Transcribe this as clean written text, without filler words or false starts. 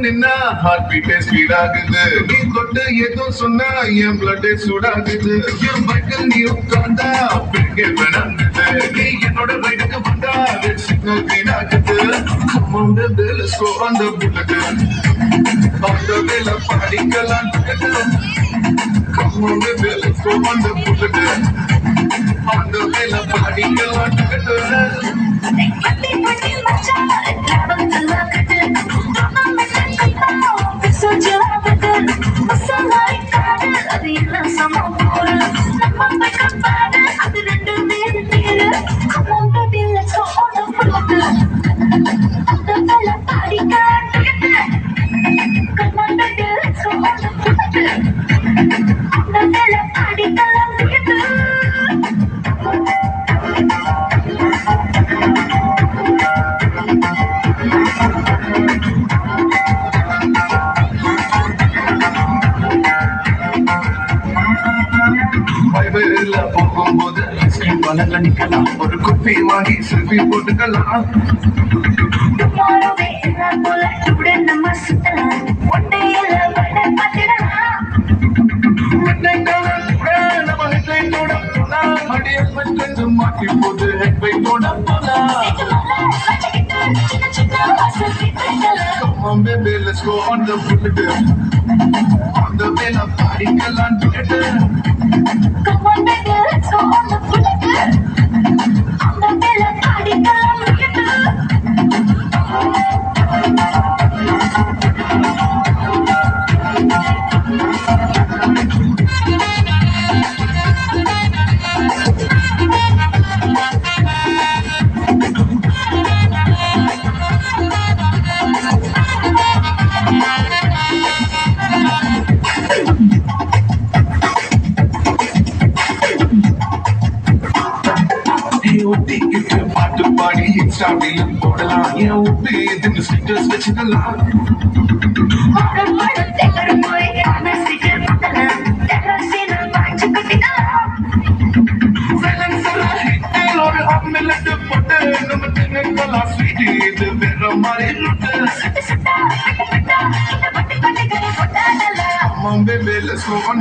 நின்னா heart பீட்டே speed ஆகுது. நீ தொட்டு ஏதோ சொன்னா என் பிளட் சூடாகுது. என் பைக்கில் நீ உட்கார்ந்தா பிடிக்க வேணாங்குது. நீ என்னோட ரைடுக்கு வந்தா ரெட் சிக்னல் கிரீன் ஆகுது. Come on baby, let's go on the bullet. On the way la படிக்கலாம் ticket. Come on baby, let's go on the bullet. On the way la படிக்கலாம் ticket. பட்டி பட்டி மச்சான் லாபத்துல கட்டு சோஜாவது மசாலாய் காடு அது எல்லாம் சமம் போரு நம்ம பக்கம் பாடு அது ரெண்டு வேறு பேரு Come on baby let's go on the floor அந்த வேலை பாடிக்கலாம் Come on baby let's go on the floor அந்த வேலை பாடிக்கலாம் ஹைவேல போகும்போது ஐஸ்கிரீம் பழங்கள் நிக்கலாம். ஒரு குப்பி வாங்கி செல்ஃபி போட்டுக்கலாம். Tomorrowவே எல்லாம் போல today நம்ம சுத்தலாம் One day இல்ல வட பார்த்திடலாம் Midnight hour கூட நம்ம headlight ஓட போலாம். அடி helmet கொஞ்சம் மாட்டி போட்டு headlight ஓட போலாம். சின்ன சின்ன வாசல் வீட்டுக்கலாம் Come on baby, let's go on the bullet. On the way la படிக்கலாம் ticket. Come on baby let's go on the bullet அந்த வேலை பாடிக்கலாம் ஒட்டிக்கிட்டு பாட்டு பாடி இன்ஸ்டாவில் போடலாம். என் ஒட்டு இதுன்னு ஸ்டிக்கர்ஸ் வச்சுக்கலாம். ஒரு ஆம்லெட் போட்டு நம்ம தின்னுக்கலாம். ஸ்வீட் இது வேற மாதிரி root. Come on baby, let's go on